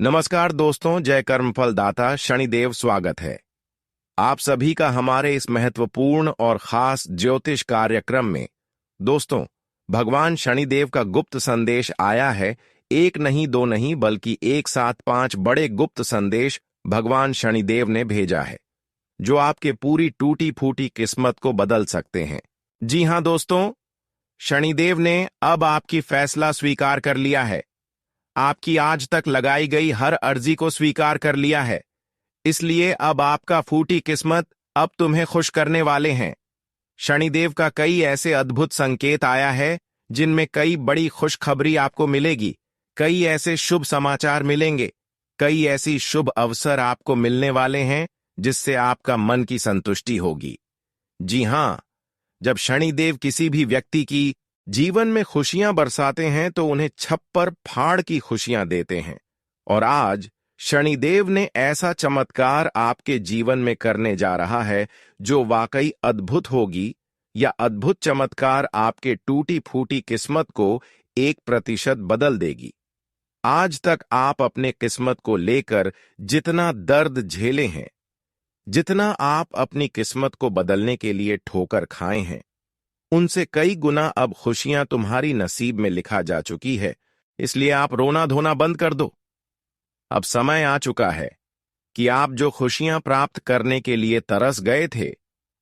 नमस्कार दोस्तों, जय कर्मफल दाता शनिदेव स्वागत है आप सभी का हमारे इस महत्वपूर्ण और खास ज्योतिष कार्यक्रम में। दोस्तों, भगवान शनिदेव का गुप्त संदेश आया है। एक नहीं दो नहीं बल्कि एक साथ 5 बड़े गुप्त संदेश भगवान शनिदेव ने भेजा है, जो आपके पूरी टूटी फूटी किस्मत को बदल सकते हैं। जी हां दोस्तों, शनिदेव ने अब आपकी फैसला स्वीकार कर लिया है। आपकी आज तक लगाई गई हर अर्जी को स्वीकार कर लिया है। इसलिए अब आपका फूटी किस्मत अब तुम्हें खुश करने वाले हैं। शनिदेव का कई ऐसे अद्भुत संकेत आया है जिनमें कई बड़ी खुशखबरी आपको मिलेगी, कई ऐसे शुभ समाचार मिलेंगे, कई ऐसी शुभ अवसर आपको मिलने वाले हैं जिससे आपका मन की संतुष्टि होगी। जी हां, जब शनिदेव किसी भी व्यक्ति की जीवन में खुशियां बरसाते हैं तो उन्हें छप्पर फाड़ की खुशियां देते हैं। और आज शनिदेव ने ऐसा चमत्कार आपके जीवन में करने जा रहा है जो वाकई अद्भुत होगी। या अद्भुत चमत्कार आपके टूटी फूटी किस्मत को 1% बदल देगी। आज तक आप अपने किस्मत को लेकर जितना दर्द झेले हैं, जितना आप अपनी किस्मत को बदलने के लिए ठोकर खाए हैं, उनसे कई गुना अब खुशियां तुम्हारी नसीब में लिखा जा चुकी है। इसलिए आप रोना धोना बंद कर दो। अब समय आ चुका है कि आप जो खुशियां प्राप्त करने के लिए तरस गए थे,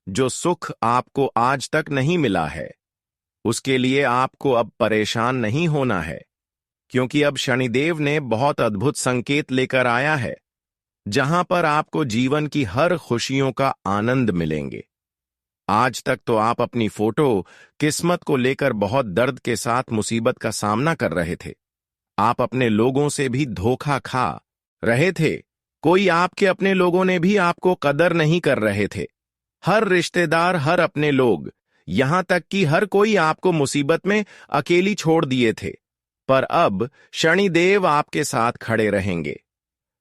जो सुख आपको आज तक नहीं मिला है, उसके लिए आपको अब परेशान नहीं होना है, क्योंकि अब शनिदेव ने बहुत अद्भुत संकेत लेकर आया है, जहां पर आपको जीवन की हर खुशियों का आनंद मिलेंगे। आज तक तो आप अपनी फोटो किस्मत को लेकर बहुत दर्द के साथ मुसीबत का सामना कर रहे थे। आप अपने लोगों से भी धोखा खा रहे थे। कोई आपके अपने लोगों ने भी आपको कदर नहीं कर रहे थे। हर रिश्तेदार, हर अपने लोग, यहां तक कि हर कोई आपको मुसीबत में अकेली छोड़ दिए थे। पर अब शनिदेव आपके साथ खड़े रहेंगे।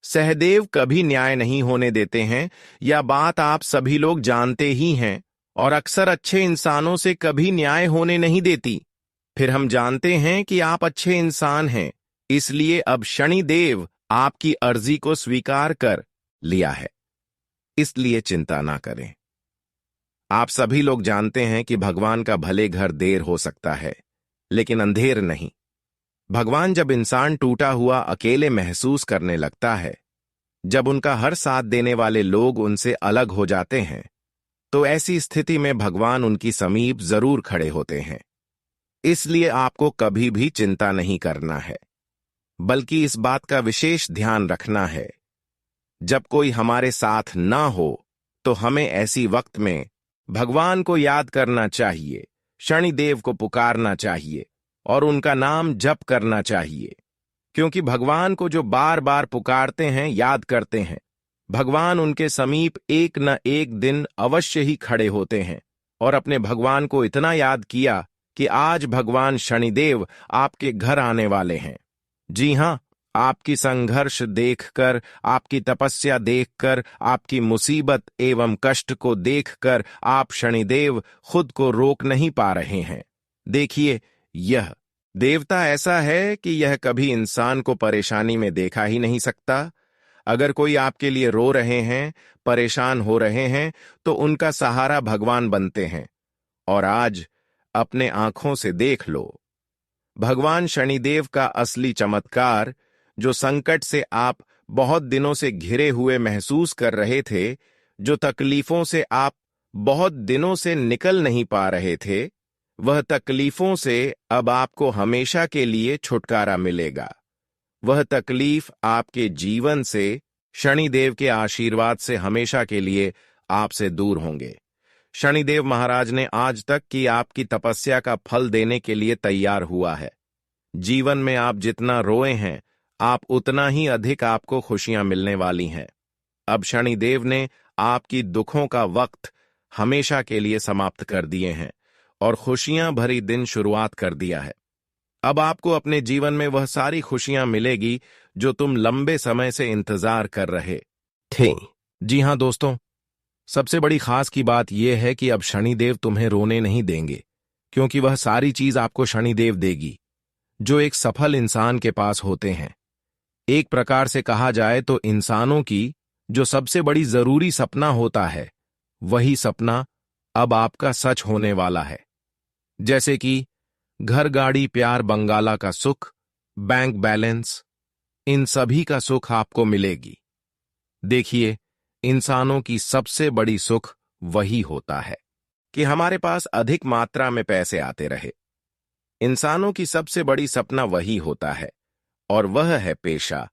सहदेव कभी न्याय नहीं होने देते हैं, यह बात आप सभी लोग जानते ही हैं, और अक्सर अच्छे इंसानों से कभी न्याय होने नहीं देती। फिर हम जानते हैं कि आप अच्छे इंसान हैं, इसलिए अब शनिदेव आपकी अर्जी को स्वीकार कर लिया है। इसलिए चिंता ना करें। आप सभी लोग जानते हैं कि भगवान का भले घर देर हो सकता है, लेकिन अंधेर नहीं। भगवान जब इंसान टूटा हुआ अकेले महसूस करने लगता है, जब उनका हर साथ देने वाले लोग उनसे अलग हो जाते हैं, तो ऐसी स्थिति में भगवान उनकी समीप जरूर खड़े होते हैं। इसलिए आपको कभी भी चिंता नहीं करना है, बल्कि इस बात का विशेष ध्यान रखना है, जब कोई हमारे साथ ना हो तो हमें ऐसी वक्त में भगवान को याद करना चाहिए, शनिदेव को पुकारना चाहिए और उनका नाम जप करना चाहिए। क्योंकि भगवान को जो बार बार पुकारते हैं, याद करते हैं, भगवान उनके समीप एक न एक दिन अवश्य ही खड़े होते हैं। और अपने भगवान को इतना याद किया कि आज भगवान शनिदेव आपके घर आने वाले हैं। जी हां, आपकी संघर्ष देखकर, आपकी तपस्या देखकर, आपकी मुसीबत एवं कष्ट को देखकर आप शनिदेव खुद को रोक नहीं पा रहे हैं। देखिए, यह देवता ऐसा है कि यह कभी इंसान को परेशानी में देखा ही नहीं सकता। अगर कोई आपके लिए रो रहे हैं, परेशान हो रहे हैं, तो उनका सहारा भगवान बनते हैं। और आज अपने आंखों से देख लो, भगवान शनिदेव का असली चमत्कार, जो संकट से आप बहुत दिनों से घिरे हुए महसूस कर रहे थे, जो तकलीफों से आप बहुत दिनों से निकल नहीं पा रहे थे, वह तकलीफों से अब आपको हमेशा के लिए छुटकारा मिलेगा। वह तकलीफ आपके जीवन से शनिदेव के आशीर्वाद से हमेशा के लिए आपसे दूर होंगे। शनिदेव महाराज ने आज तक की आपकी तपस्या का फल देने के लिए तैयार हुआ है। जीवन में आप जितना रोए हैं, आप उतना ही अधिक आपको खुशियां मिलने वाली हैं। अब शनिदेव ने आपकी दुखों का वक्त हमेशा के लिए समाप्त कर दिए हैं और खुशियां भरी दिन शुरुआत कर दिया है। अब आपको अपने जीवन में वह सारी खुशियां मिलेगी जो तुम लंबे समय से इंतजार कर रहे थे। जी हां दोस्तों, सबसे बड़ी खास की बात यह है कि अब शनिदेव तुम्हें रोने नहीं देंगे, क्योंकि वह सारी चीज आपको शनिदेव देगी जो एक सफल इंसान के पास होते हैं। एक प्रकार से कहा जाए तो इंसानों की जो सबसे बड़ी जरूरी सपना होता है, वही सपना अब आपका सच होने वाला है। जैसे कि घर, गाड़ी, प्यार, बंगाला का सुख, बैंक बैलेंस, इन सभी का सुख आपको मिलेगी। देखिए, इंसानों की सबसे बड़ी सुख वही होता है कि हमारे पास अधिक मात्रा में पैसे आते रहे। इंसानों की सबसे बड़ी सपना वही होता है, और वह है पेशा।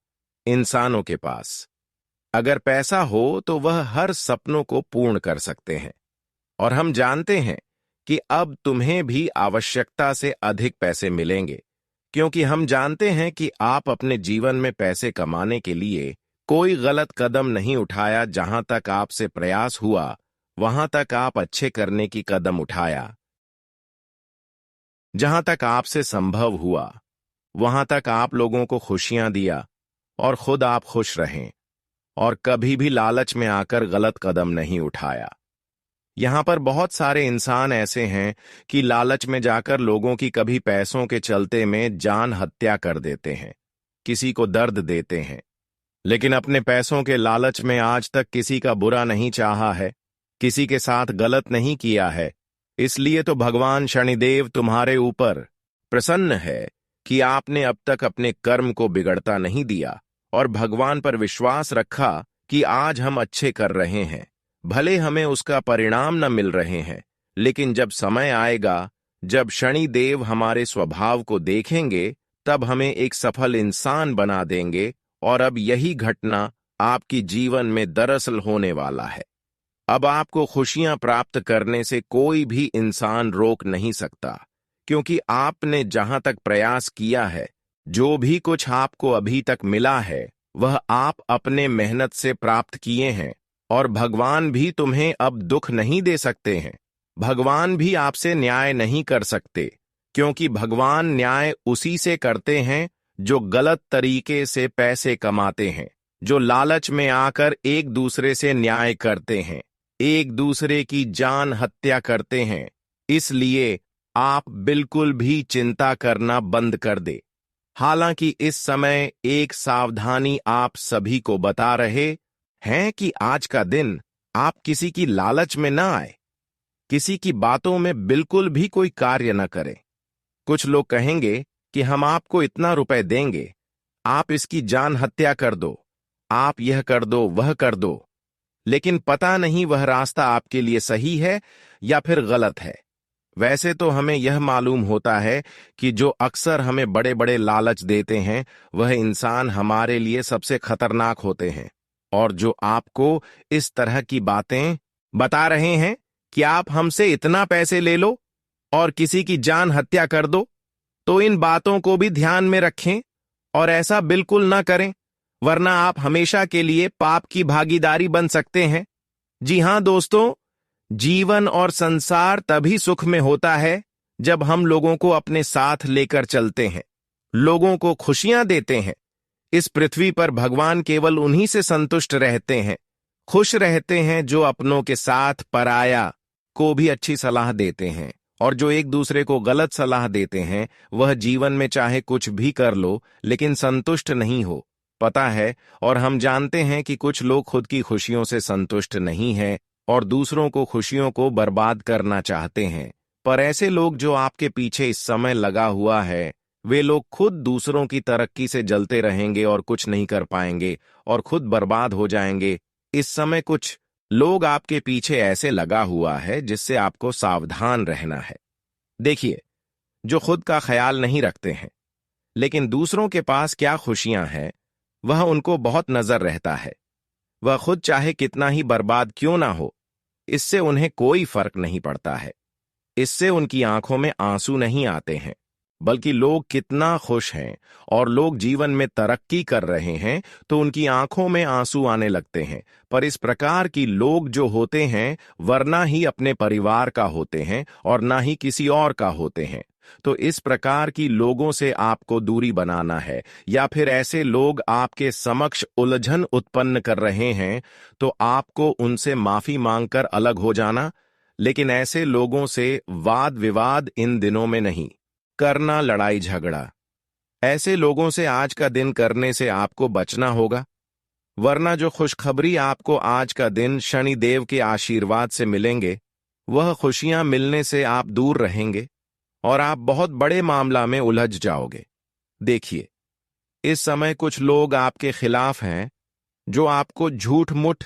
इंसानों के पास अगर पैसा हो तो वह हर सपनों को पूर्ण कर सकते हैं। और हम जानते हैं कि अब तुम्हें भी आवश्यकता से अधिक पैसे मिलेंगे, क्योंकि हम जानते हैं कि आप अपने जीवन में पैसे कमाने के लिए कोई गलत कदम नहीं उठाया। जहां तक आपसे प्रयास हुआ, वहां तक आप अच्छे करने की कदम उठाया। जहां तक आपसे संभव हुआ, वहां तक आप लोगों को खुशियां दिया और खुद आप खुश रहें, और कभी भी लालच में आकर गलत कदम नहीं उठाया। यहां पर बहुत सारे इंसान ऐसे हैं कि लालच में जाकर लोगों की कभी पैसों के चलते में जान हत्या कर देते हैं, किसी को दर्द देते हैं, लेकिन अपने पैसों के लालच में आज तक किसी का बुरा नहीं चाहा है, किसी के साथ गलत नहीं किया है। इसलिए तो भगवान शनिदेव तुम्हारे ऊपर प्रसन्न है कि आपने अब तक अपने कर्म को बिगड़ता नहीं दिया और भगवान पर विश्वास रखा कि आज हम अच्छे कर रहे हैं। भले हमें उसका परिणाम न मिल रहे हैं, लेकिन जब समय आएगा, जब शनिदेव हमारे स्वभाव को देखेंगे, तब हमें एक सफल इंसान बना देंगे। और अब यही घटना आपकी जीवन में दरअसल होने वाला है। अब आपको खुशियां प्राप्त करने से कोई भी इंसान रोक नहीं सकता, क्योंकि आपने जहां तक प्रयास किया है, जो भी कुछ आपको अभी तक मिला है, वह आप अपने मेहनत से प्राप्त किए हैं। और भगवान भी तुम्हें अब दुख नहीं दे सकते हैं। भगवान भी आपसे न्याय नहीं कर सकते, क्योंकि भगवान न्याय उसी से करते हैं जो गलत तरीके से पैसे कमाते हैं, जो लालच में आकर एक दूसरे से न्याय करते हैं, एक दूसरे की जान हत्या करते हैं। इसलिए आप बिल्कुल भी चिंता करना बंद कर दे। हालांकि इस समय एक सावधानी आप सभी को बता रहे हैं कि आज का दिन आप किसी की लालच में न आए, किसी की बातों में बिल्कुल भी कोई कार्य न करें। कुछ लोग कहेंगे कि हम आपको इतना रुपए देंगे, आप इसकी जान हत्या कर दो, आप यह कर दो, वह कर दो, लेकिन पता नहीं वह रास्ता आपके लिए सही है या फिर गलत है। वैसे तो हमें यह मालूम होता है कि जो अक्सर हमें बड़े बड़े लालच देते हैं, वह इंसान हमारे लिए सबसे खतरनाक होते हैं। और जो आपको इस तरह की बातें बता रहे हैं कि आप हमसे इतना पैसे ले लो और किसी की जान हत्या कर दो, तो इन बातों को भी ध्यान में रखें और ऐसा बिल्कुल ना करें, वरना आप हमेशा के लिए पाप की भागीदारी बन सकते हैं। जी हां दोस्तों, जीवन और संसार तभी सुख में होता है जब हम लोगों को अपने साथ लेकर चलते हैं, लोगों को खुशियां देते हैं। इस पृथ्वी पर भगवान केवल उन्हीं से संतुष्ट रहते हैं, खुश रहते हैं, जो अपनों के साथ पराया को भी अच्छी सलाह देते हैं। और जो एक दूसरे को गलत सलाह देते हैं, वह जीवन में चाहे कुछ भी कर लो, लेकिन संतुष्ट नहीं हो। पता है, और हम जानते हैं कि कुछ लोग खुद की खुशियों से संतुष्ट नहीं हैं और दूसरों को खुशियों को बर्बाद करना चाहते हैं। पर ऐसे लोग जो आपके पीछे इस समय लगा हुआ है, वे लोग खुद दूसरों की तरक्की से जलते रहेंगे और कुछ नहीं कर पाएंगे और खुद बर्बाद हो जाएंगे। इस समय कुछ लोग आपके पीछे ऐसे लगा हुआ है जिससे आपको सावधान रहना है। देखिए, जो खुद का ख्याल नहीं रखते हैं, लेकिन दूसरों के पास क्या खुशियां हैं, वह उनको बहुत नजर रहता है। वह खुद चाहे कितना ही बर्बाद क्यों ना हो, इससे उन्हें कोई फर्क नहीं पड़ता है। इससे उनकी आंखों में आंसू नहीं आते हैं, बल्कि लोग कितना खुश हैं और लोग जीवन में तरक्की कर रहे हैं तो उनकी आंखों में आंसू आने लगते हैं। पर इस प्रकार की लोग जो होते हैं, वरना ही अपने परिवार का होते हैं और ना ही किसी और का होते हैं। तो इस प्रकार की लोगों से आपको दूरी बनाना है, या फिर ऐसे लोग आपके समक्ष उलझन उत्पन्न कर रहे हैं तो आपको उनसे माफी मांगकर अलग हो जाना। लेकिन ऐसे लोगों से वाद विवाद इन दिनों में नहीं करना, लड़ाई झगड़ा। ऐसे लोगों से आज का दिन करने से आपको बचना होगा, वरना जो खुशखबरी आपको आज का दिन शनिदेव के आशीर्वाद से मिलेंगे, वह खुशियां मिलने से आप दूर रहेंगे और आप बहुत बड़े मामला में उलझ जाओगे। देखिए, इस समय कुछ लोग आपके खिलाफ हैं जो आपको झूठ मूठ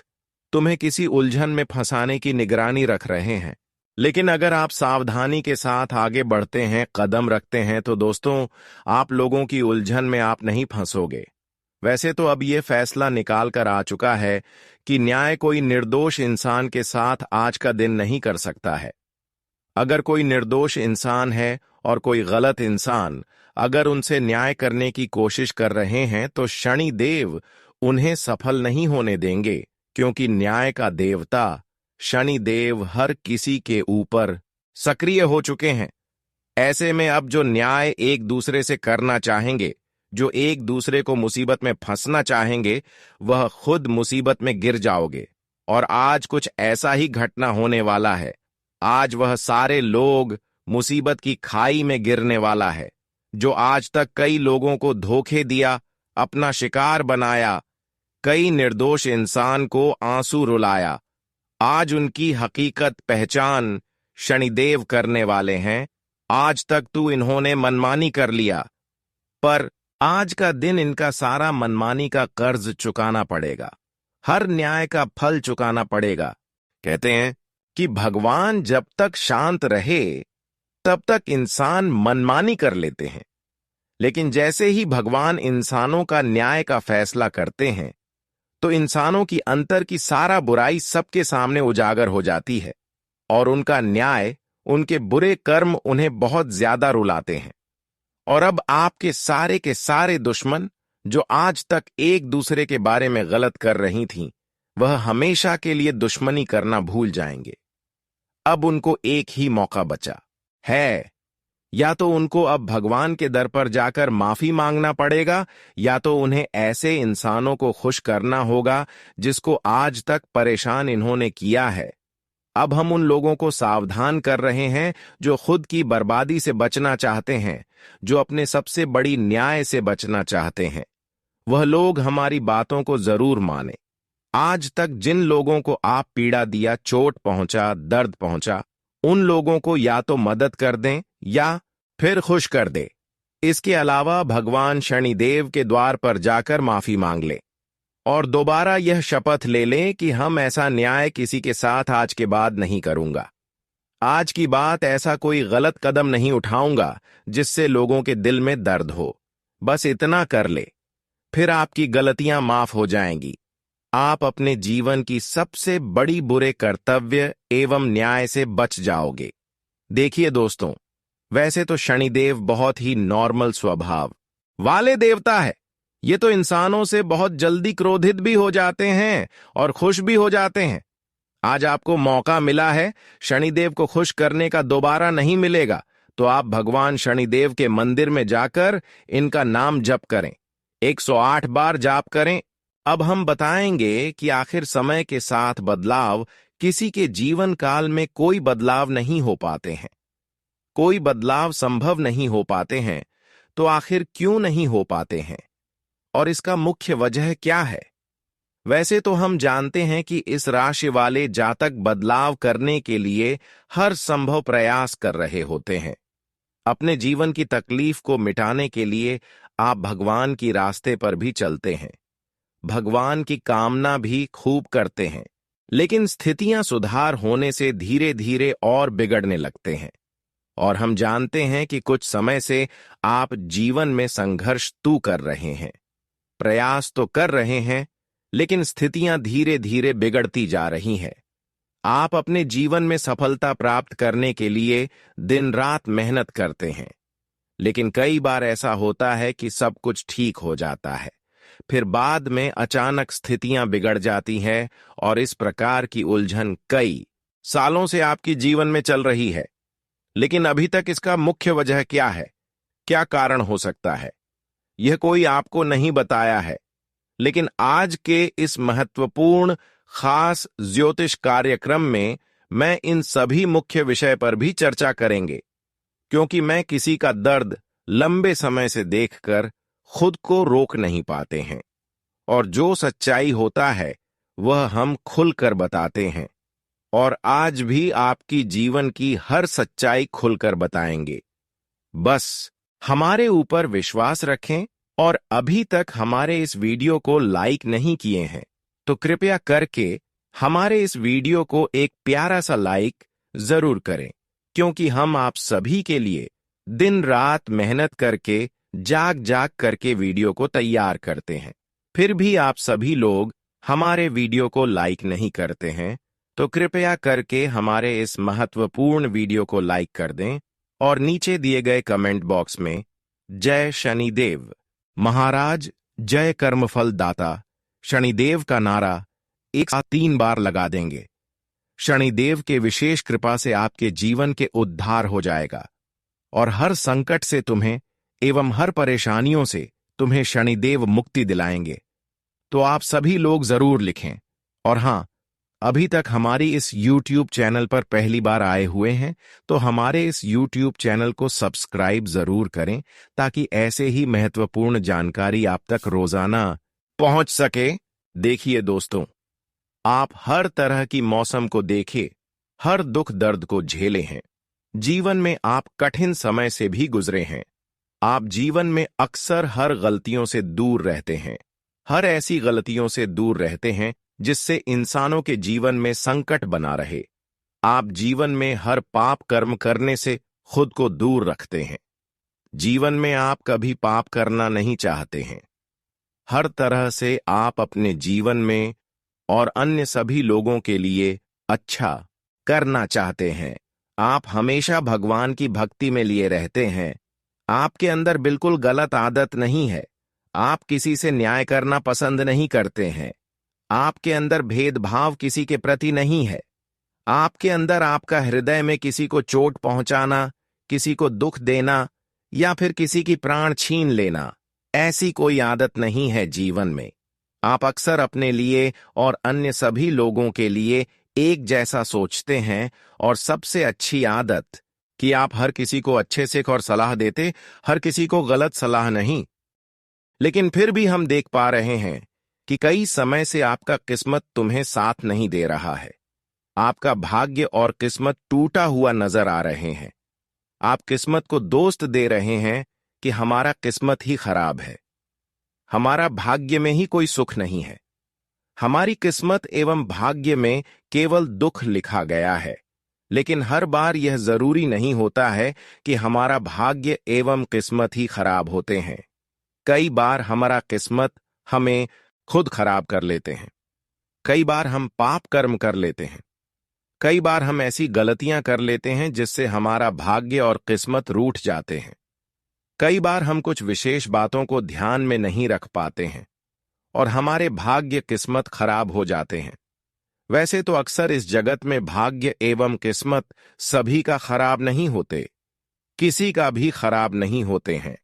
तुम्हें किसी उलझन में फंसाने की निगरानी रख रहे हैं। लेकिन अगर आप सावधानी के साथ आगे बढ़ते हैं, कदम रखते हैं, तो दोस्तों, आप लोगों की उलझन में आप नहीं फंसोगे। वैसे तो अब यह फैसला निकाल कर आ चुका है कि न्याय कोई निर्दोष इंसान के साथ आज का दिन नहीं कर सकता है। अगर कोई निर्दोष इंसान है और कोई गलत इंसान अगर उनसे न्याय करने की कोशिश कर रहे हैं, तो शनिदेव उन्हें सफल नहीं होने देंगे, क्योंकि न्याय का देवता शनिदेव हर किसी के ऊपर सक्रिय हो चुके हैं। ऐसे में अब जो न्याय एक दूसरे से करना चाहेंगे, जो एक दूसरे को मुसीबत में फंसना चाहेंगे, वह खुद मुसीबत में गिर जाओगे। और आज कुछ ऐसा ही घटना होने वाला है। आज वह सारे लोग मुसीबत की खाई में गिरने वाला है जो आज तक कई लोगों को धोखे दिया, अपना शिकार बनाया, कई निर्दोष इंसान को आंसू रुलाया। आज उनकी हकीकत पहचान शनिदेव करने वाले हैं। आज तक तो इन्होंने मनमानी कर लिया, पर आज का दिन इनका सारा मनमानी का कर्ज चुकाना पड़ेगा, हर न्याय का फल चुकाना पड़ेगा। कहते हैं कि भगवान जब तक शांत रहे तब तक इंसान मनमानी कर लेते हैं, लेकिन जैसे ही भगवान इंसानों का न्याय का फैसला करते हैं, तो इंसानों की अंतर की सारा बुराई सबके सामने उजागर हो जाती है और उनका न्याय, उनके बुरे कर्म उन्हें बहुत ज्यादा रुलाते हैं। और अब आपके सारे के सारे दुश्मन जो आज तक एक दूसरे के बारे में गलत कर रही थीं, वह हमेशा के लिए दुश्मनी करना भूल जाएंगे। अब उनको एक ही मौका बचा है, या तो उनको अब भगवान के दर पर जाकर माफी मांगना पड़ेगा, या तो उन्हें ऐसे इंसानों को खुश करना होगा जिसको आज तक परेशान इन्होंने किया है। अब हम उन लोगों को सावधान कर रहे हैं जो खुद की बर्बादी से बचना चाहते हैं, जो अपने सबसे बड़ी न्याय से बचना चाहते हैं। वह लोग हमारी बातों को जरूर माने। आज तक जिन लोगों को आप पीड़ा दिया, चोट पहुंचा, दर्द पहुंचा, उन लोगों को या तो मदद कर दें या फिर खुश कर दे। इसके अलावा भगवान शनिदेव के द्वार पर जाकर माफी मांग ले और दोबारा यह शपथ ले लें कि हम ऐसा न्याय किसी के साथ आज के बाद नहीं करूंगा। आज की बात ऐसा कोई गलत कदम नहीं उठाऊंगा जिससे लोगों के दिल में दर्द हो। बस इतना कर ले, फिर आपकी गलतियां माफ हो जाएंगी। आप अपने जीवन की सबसे बड़ी बुरे कर्तव्य एवं न्याय से बच जाओगे। देखिए दोस्तों, वैसे तो शनिदेव बहुत ही नॉर्मल स्वभाव वाले देवता है। ये तो इंसानों से बहुत जल्दी क्रोधित भी हो जाते हैं और खुश भी हो जाते हैं। आज आपको मौका मिला है शनिदेव को खुश करने का, दोबारा नहीं मिलेगा। तो आप भगवान शनिदेव के मंदिर में जाकर इनका नाम जप करें, 108 बार जाप करें। अब हम बताएंगे कि आखिर समय के साथ बदलाव, किसी के जीवन काल में कोई बदलाव नहीं हो पाते हैं, कोई बदलाव संभव नहीं हो पाते हैं। तो आखिर क्यों नहीं हो पाते हैं और इसका मुख्य वजह क्या है? वैसे तो हम जानते हैं कि इस राशि वाले जातक बदलाव करने के लिए हर संभव प्रयास कर रहे होते हैं। अपने जीवन की तकलीफ को मिटाने के लिए आप भगवान की रास्ते पर भी चलते हैं, भगवान की कामना भी खूब करते हैं, लेकिन स्थितियां सुधार होने से धीरे धीरे और बिगड़ने लगते हैं। और हम जानते हैं कि कुछ समय से आप जीवन में संघर्ष तू कर रहे हैं, प्रयास तो कर रहे हैं, लेकिन स्थितियां धीरे धीरे बिगड़ती जा रही हैं। आप अपने जीवन में सफलता प्राप्त करने के लिए दिन रात मेहनत करते हैं, लेकिन कई बार ऐसा होता है कि सब कुछ ठीक हो जाता है, फिर बाद में अचानक स्थितियां बिगड़ जाती हैं और इस प्रकार की उलझन कई सालों से आपकी जीवन में चल रही है। लेकिन अभी तक इसका मुख्य वजह क्या है, क्या कारण हो सकता है, यह कोई आपको नहीं बताया है। लेकिन आज के इस महत्वपूर्ण खास ज्योतिष कार्यक्रम में मैं इन सभी मुख्य विषय पर भी चर्चा करेंगे, क्योंकि मैं किसी का दर्द लंबे समय से देखकर खुद को रोक नहीं पाते हैं, और जो सच्चाई होता है वह हम खुलकर बताते हैं। और आज भी आपकी जीवन की हर सच्चाई खुलकर बताएंगे। बस हमारे ऊपर विश्वास रखें, और अभी तक हमारे इस वीडियो को लाइक नहीं किए हैं तो कृपया करके हमारे इस वीडियो को एक प्यारा सा लाइक जरूर करें, क्योंकि हम आप सभी के लिए दिन रात मेहनत करके जाग जाग करके वीडियो को तैयार करते हैं। फिर भी आप सभी लोग हमारे वीडियो को लाइक नहीं करते हैं, तो कृपया करके हमारे इस महत्वपूर्ण वीडियो को लाइक कर दें और नीचे दिए गए कमेंट बॉक्स में जय शनिदेव महाराज, जय कर्मफल दाता शनिदेव का नारा एक साथ 3 बार लगा देंगे। शनिदेव के विशेष कृपा से आपके जीवन के उद्धार हो जाएगा और हर संकट से तुम्हें एवं हर परेशानियों से तुम्हें शनिदेव मुक्ति दिलाएंगे। तो आप सभी लोग जरूर लिखें। और हां, अभी तक हमारी इस YouTube चैनल पर पहली बार आए हुए हैं तो हमारे इस YouTube चैनल को सब्सक्राइब जरूर करें, ताकि ऐसे ही महत्वपूर्ण जानकारी आप तक रोजाना पहुंच सके। देखिए दोस्तों, आप हर तरह की मौसम को देखे, हर दुख दर्द को झेले हैं। जीवन में आप कठिन समय से भी गुजरे हैं। आप जीवन में अक्सर हर गलतियों से दूर रहते हैं, हर ऐसी गलतियों से दूर रहते हैं जिससे इंसानों के जीवन में संकट बना रहे। आप जीवन में हर पाप कर्म करने से खुद को दूर रखते हैं। जीवन में आप कभी पाप करना नहीं चाहते हैं। हर तरह से आप अपने जीवन में और अन्य सभी लोगों के लिए अच्छा करना चाहते हैं। आप हमेशा भगवान की भक्ति में लिए रहते हैं। आपके अंदर बिल्कुल गलत आदत नहीं है। आप किसी से न्याय करना पसंद नहीं करते हैं। आपके अंदर भेदभाव किसी के प्रति नहीं है। आपके अंदर आपका हृदय में किसी को चोट पहुंचाना, किसी को दुख देना या फिर किसी की प्राण छीन लेना, ऐसी कोई आदत नहीं है जीवन में। आप अक्सर अपने लिए और अन्य सभी लोगों के लिए एक जैसा सोचते हैं, और सबसे अच्छी आदत कि आप हर किसी को अच्छे से और सलाह देते, हर किसी को गलत सलाह नहीं। लेकिन फिर भी हम देख पा रहे हैं कि कई समय से आपका किस्मत तुम्हें साथ नहीं दे रहा है। आपका भाग्य और किस्मत टूटा हुआ नजर आ रहे हैं। आप किस्मत को दोस्त दे रहे हैं कि हमारा किस्मत ही खराब है, हमारा भाग्य में ही कोई सुख नहीं है। हमारी किस्मत एवं भाग्य में केवल दुख लिखा गया है। लेकिन हर बार यह जरूरी नहीं होता है कि हमारा भाग्य एवं किस्मत ही खराब होते हैं। कई बार हमारा किस्मत हमें खुद खराब कर लेते हैं। कई बार हम पाप कर्म कर लेते हैं। कई बार हम ऐसी गलतियां कर लेते हैं जिससे हमारा भाग्य और किस्मत रूठ जाते हैं। कई बार हम कुछ विशेष बातों को ध्यान में नहीं रख पाते हैं और हमारे भाग्य किस्मत खराब हो जाते हैं। वैसे तो अक्सर इस जगत में भाग्य एवं किस्मत सभी का खराब नहीं होते, किसी का भी खराब नहीं होते हैं।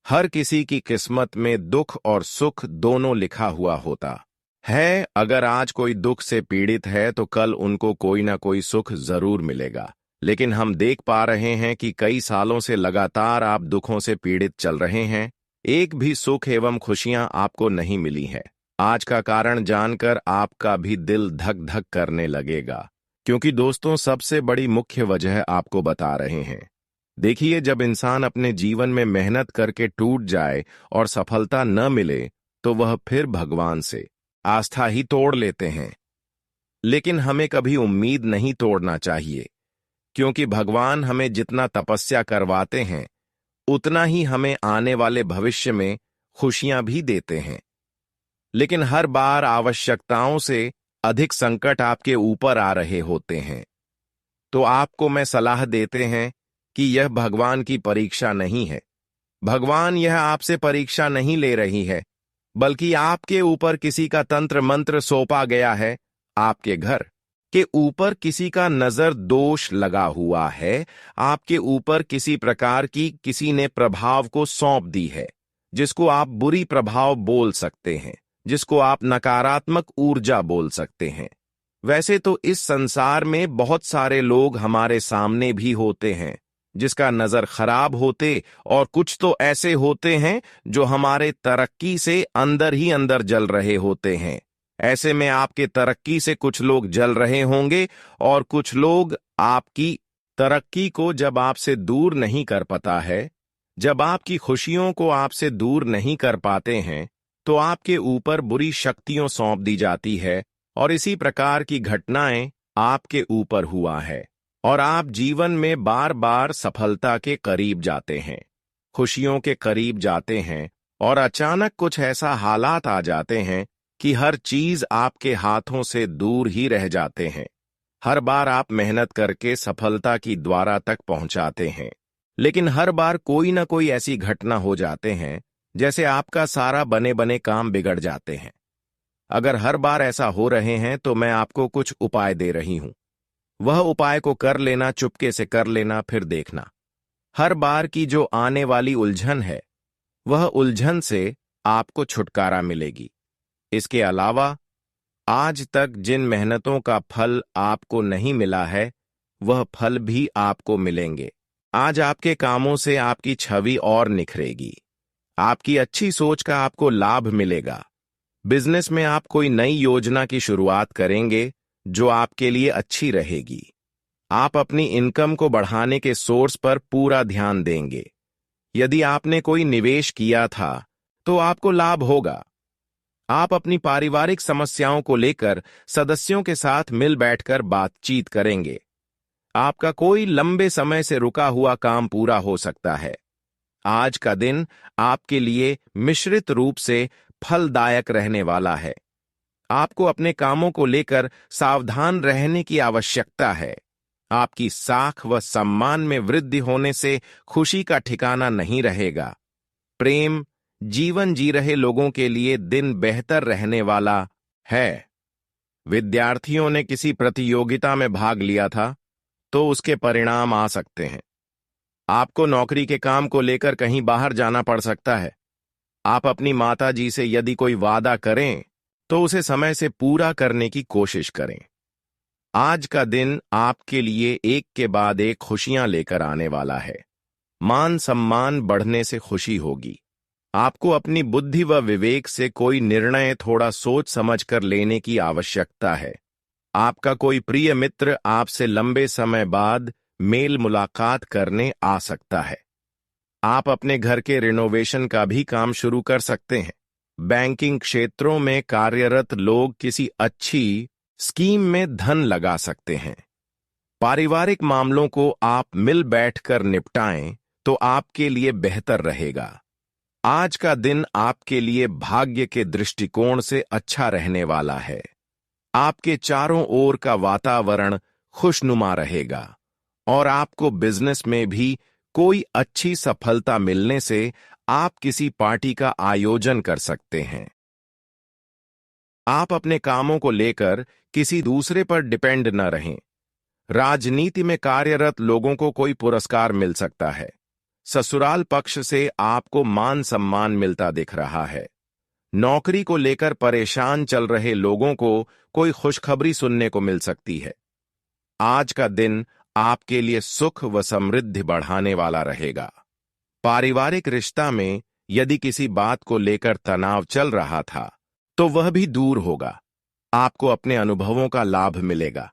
हर किसी की किस्मत में दुख और सुख दोनों लिखा हुआ होता है। अगर आज कोई दुख से पीड़ित है तो कल उनको कोई ना कोई सुख जरूर मिलेगा। लेकिन हम देख पा रहे हैं कि कई सालों से लगातार आप दुखों से पीड़ित चल रहे हैं। एक भी सुख एवं खुशियां आपको नहीं मिली है। आज का कारण जानकर आपका भी दिल धक धक करने लगेगा, क्योंकि दोस्तों सबसे बड़ी मुख्य वजह आपको बता रहे हैं। देखिए, जब इंसान अपने जीवन में मेहनत करके टूट जाए और सफलता न मिले तो वह फिर भगवान से आस्था ही तोड़ लेते हैं। लेकिन हमें कभी उम्मीद नहीं तोड़ना चाहिए, क्योंकि भगवान हमें जितना तपस्या करवाते हैं उतना ही हमें आने वाले भविष्य में खुशियां भी देते हैं। लेकिन हर बार आवश्यकताओं से अधिक संकट आपके ऊपर आ रहे होते हैं। तो आपको मैं सलाह देते हैं कि यह भगवान की परीक्षा नहीं है। भगवान यह आपसे परीक्षा नहीं ले रही है, बल्कि आपके ऊपर किसी का तंत्र मंत्र सौंपा गया है। आपके घर के ऊपर किसी का नजर दोष लगा हुआ है। आपके ऊपर किसी प्रकार की किसी ने प्रभाव को सौंप दी है, जिसको आप बुरी प्रभाव बोल सकते हैं, जिसको आप नकारात्मक ऊर्जा बोल सकते हैं। वैसे तो इस संसार में बहुत सारे लोग हमारे सामने भी होते हैं जिसका नजर खराब होते, और कुछ तो ऐसे होते हैं जो हमारे तरक्की से अंदर ही अंदर जल रहे होते हैं। ऐसे में आपके तरक्की से कुछ लोग जल रहे होंगे और कुछ लोग आपकी तरक्की को जब आपसे दूर नहीं कर पाता है, जब आपकी खुशियों को आपसे दूर नहीं कर पाते हैं, तो आपके ऊपर बुरी शक्तियों सौंप दी जाती है। और इसी प्रकार की घटनाएं आपके ऊपर हुआ है और आप जीवन में बार बार सफलता के करीब जाते हैं, खुशियों के करीब जाते हैं, और अचानक कुछ ऐसा हालात आ जाते हैं कि हर चीज आपके हाथों से दूर ही रह जाते हैं। हर बार आप मेहनत करके सफलता की द्वारा तक पहुंचाते हैं, लेकिन हर बार कोई ना कोई ऐसी घटना हो जाते हैं जैसे आपका सारा बने बने काम बिगड़ जाते हैं। अगर हर बार ऐसा हो रहे हैं तो मैं आपको कुछ उपाय दे रही हूं। वह उपाय को कर लेना, चुपके से कर लेना, फिर देखना हर बार की जो आने वाली उलझन है, वह उलझन से आपको छुटकारा मिलेगी। इसके अलावा आज तक जिन मेहनतों का फल आपको नहीं मिला है, वह फल भी आपको मिलेंगे। आज आपके कामों से आपकी छवि और निखरेगी। आपकी अच्छी सोच का आपको लाभ मिलेगा। बिजनेस में आप कोई नई योजना की शुरुआत करेंगे जो आपके लिए अच्छी रहेगी। आप अपनी इनकम को बढ़ाने के सोर्स पर पूरा ध्यान देंगे। यदि आपने कोई निवेश किया था तो आपको लाभ होगा। आप अपनी पारिवारिक समस्याओं को लेकर सदस्यों के साथ मिल बैठकर बातचीत करेंगे। आपका कोई लंबे समय से रुका हुआ काम पूरा हो सकता है। आज का दिन आपके लिए मिश्रित रूप से फलदायक रहने वाला है। आपको अपने कामों को लेकर सावधान रहने की आवश्यकता है। आपकी साख व सम्मान में वृद्धि होने से खुशी का ठिकाना नहीं रहेगा। प्रेम, जीवन जी रहे लोगों के लिए दिन बेहतर रहने वाला है। विद्यार्थियों ने किसी प्रतियोगिता में भाग लिया था तो उसके परिणाम आ सकते हैं। आपको नौकरी के काम को लेकर कहीं बाहर जाना पड़ सकता है। आप अपनी माता जी से यदि कोई वादा करें तो उसे समय से पूरा करने की कोशिश करें। आज का दिन आपके लिए एक के बाद एक खुशियां लेकर आने वाला है। मान सम्मान बढ़ने से खुशी होगी। आपको अपनी बुद्धि व विवेक से कोई निर्णय थोड़ा सोच समझकर लेने की आवश्यकता है। आपका कोई प्रिय मित्र आपसे लंबे समय बाद मेल मुलाकात करने आ सकता है। आप अपने घर के रिनोवेशन का भी काम शुरू कर सकते हैं। बैंकिंग क्षेत्रों में कार्यरत लोग किसी अच्छी स्कीम में धन लगा सकते हैं। पारिवारिक मामलों को आप मिल बैठकर निपटाएं तो आपके लिए बेहतर रहेगा। आज का दिन आपके लिए भाग्य के दृष्टिकोण से अच्छा रहने वाला है। आपके चारों ओर का वातावरण खुशनुमा रहेगा और आपको बिजनेस में भी कोई अच्छी सफलता मिलने से आप किसी पार्टी का आयोजन कर सकते हैं। आप अपने कामों को लेकर किसी दूसरे पर डिपेंड न रहें। राजनीति में कार्यरत लोगों को कोई पुरस्कार मिल सकता है। ससुराल पक्ष से आपको मान सम्मान मिलता दिख रहा है। नौकरी को लेकर परेशान चल रहे लोगों को कोई खुशखबरी सुनने को मिल सकती है। आज का दिन आपके लिए सुख व समृद्धि बढ़ाने वाला रहेगा। पारिवारिक रिश्ता में यदि किसी बात को लेकर तनाव चल रहा था तो वह भी दूर होगा। आपको अपने अनुभवों का लाभ मिलेगा।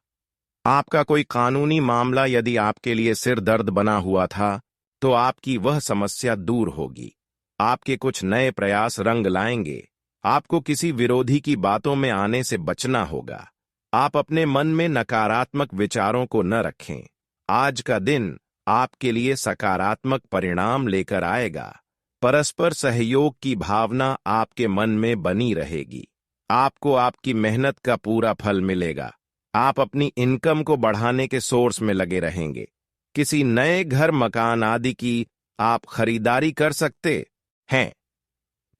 आपका कोई कानूनी मामला यदि आपके लिए सिर दर्द बना हुआ था तो आपकी वह समस्या दूर होगी। आपके कुछ नए प्रयास रंग लाएंगे। आपको किसी विरोधी की बातों में आने से बचना होगा। आप अपने मन में नकारात्मक विचारों को न रखें। आज का दिन आपके लिए सकारात्मक परिणाम लेकर आएगा। परस्पर सहयोग की भावना आपके मन में बनी रहेगी। आपको आपकी मेहनत का पूरा फल मिलेगा। आप अपनी इनकम को बढ़ाने के सोर्स में लगे रहेंगे। किसी नए घर, मकान आदि की आप खरीदारी कर सकते हैं।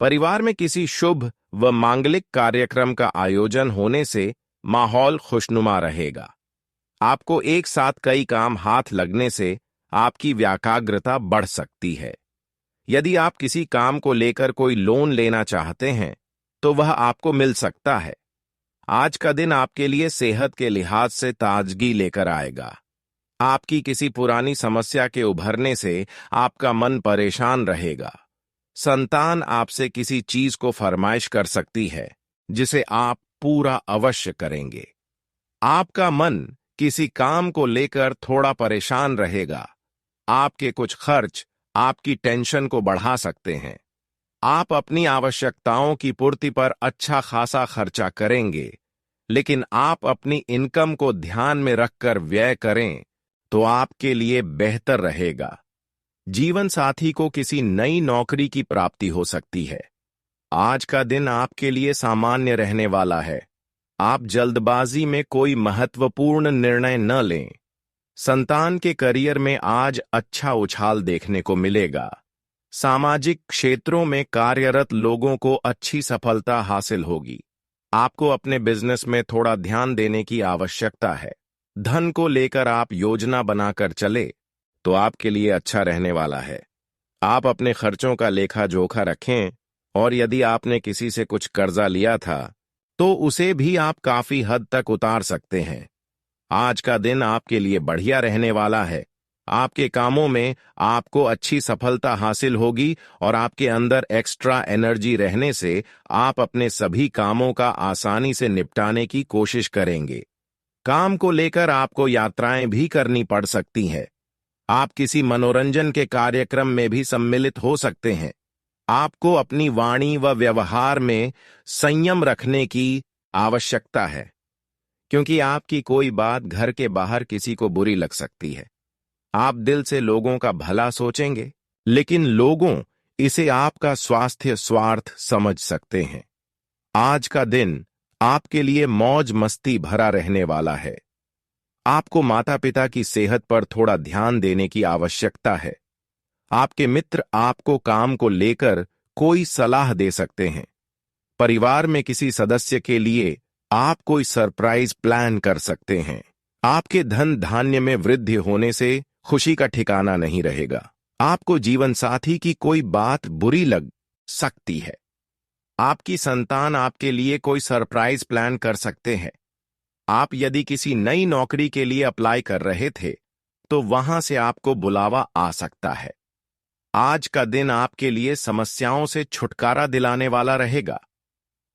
परिवार में किसी शुभ व मांगलिक कार्यक्रम का आयोजन होने से माहौल खुशनुमा रहेगा। आपको एक साथ कई काम हाथ लगने से आपकी व्याकाग्रता बढ़ सकती है। यदि आप किसी काम को लेकर कोई लोन लेना चाहते हैं तो वह आपको मिल सकता है। आज का दिन आपके लिए सेहत के लिहाज से ताजगी लेकर आएगा। आपकी किसी पुरानी समस्या के उभरने से आपका मन परेशान रहेगा। संतान आपसे किसी चीज को फरमाइश कर सकती है जिसे आप पूरा अवश्य करेंगे। आपका मन किसी काम को लेकर थोड़ा परेशान रहेगा। आपके कुछ खर्च आपकी टेंशन को बढ़ा सकते हैं। आप अपनी आवश्यकताओं की पूर्ति पर अच्छा खासा खर्चा करेंगे, लेकिन आप अपनी इनकम को ध्यान में रखकर व्यय करें तो आपके लिए बेहतर रहेगा। जीवन साथी को किसी नई नौकरी की प्राप्ति हो सकती है। आज का दिन आपके लिए सामान्य रहने वाला है। आप जल्दबाजी में कोई महत्वपूर्ण निर्णय न लें। संतान के करियर में आज अच्छा उछाल देखने को मिलेगा। सामाजिक क्षेत्रों में कार्यरत लोगों को अच्छी सफलता हासिल होगी। आपको अपने बिजनेस में थोड़ा ध्यान देने की आवश्यकता है। धन को लेकर आप योजना बनाकर चले तो आपके लिए अच्छा रहने वाला है। आप अपने खर्चों का लेखा जोखा रखें और यदि आपने किसी से कुछ कर्जा लिया था तो उसे भी आप काफी हद तक उतार सकते हैं। आज का दिन आपके लिए बढ़िया रहने वाला है। आपके कामों में आपको अच्छी सफलता हासिल होगी और आपके अंदर एक्स्ट्रा एनर्जी रहने से आप अपने सभी कामों का आसानी से निपटाने की कोशिश करेंगे। काम को लेकर आपको यात्राएं भी करनी पड़ सकती हैं। आप किसी मनोरंजन के कार्यक्रम में भी सम्मिलित हो सकते हैं। आपको अपनी वाणी व व्यवहार में संयम रखने की आवश्यकता है, क्योंकि आपकी कोई बात घर के बाहर किसी को बुरी लग सकती है। आप दिल से लोगों का भला सोचेंगे, लेकिन लोगों इसे आपका स्वास्थ्य स्वार्थ समझ सकते हैं। आज का दिन आपके लिए मौज मस्ती भरा रहने वाला है। आपको माता पिता की सेहत पर थोड़ा ध्यान देने की आवश्यकता है। आपके मित्र आपको काम को लेकर कोई सलाह दे सकते हैं। परिवार में किसी सदस्य के लिए आप कोई सरप्राइज प्लान कर सकते हैं। आपके धन धान्य में वृद्धि होने से खुशी का ठिकाना नहीं रहेगा। आपको जीवन साथी की कोई बात बुरी लग सकती है। आपकी संतान आपके लिए कोई सरप्राइज प्लान कर सकते हैं। आप यदि किसी नई नौकरी के लिए अप्लाई कर रहे थे तो वहां से आपको बुलावा आ सकता है। आज का दिन आपके लिए समस्याओं से छुटकारा दिलाने वाला रहेगा।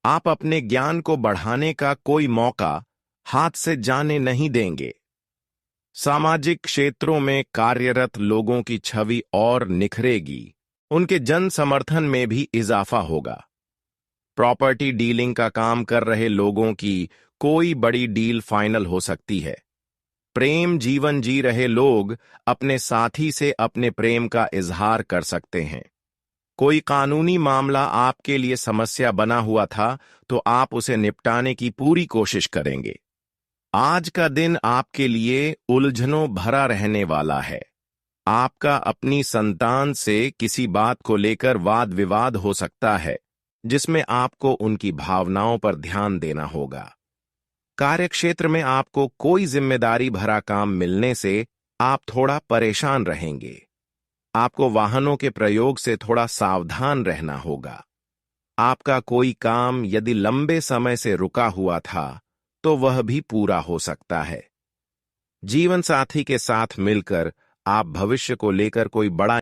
आप अपने ज्ञान को बढ़ाने का कोई मौका हाथ से जाने नहीं देंगे। सामाजिक क्षेत्रों में कार्यरत लोगों की छवि और निखरेगी। उनके जन समर्थन में भी इजाफा होगा। प्रॉपर्टी डीलिंग का काम कर रहे लोगों की कोई बड़ी डील फाइनल हो सकती है। प्रेम जीवन जी रहे लोग अपने साथी से अपने प्रेम का इजहार कर सकते हैं। कोई कानूनी मामला आपके लिए समस्या बना हुआ था तो आप उसे निपटाने की पूरी कोशिश करेंगे। आज का दिन आपके लिए उलझनों भरा रहने वाला है। आपका अपनी संतान से किसी बात को लेकर वाद विवाद हो सकता है, जिसमें आपको उनकी भावनाओं पर ध्यान देना होगा। कार्यक्षेत्र में आपको कोई जिम्मेदारी भरा काम मिलने से आप थोड़ा परेशान रहेंगे। आपको वाहनों के प्रयोग से थोड़ा सावधान रहना होगा। आपका कोई काम यदि लंबे समय से रुका हुआ था तो वह भी पूरा हो सकता है। जीवन साथी के साथ मिलकर आप भविष्य को लेकर कोई बड़ा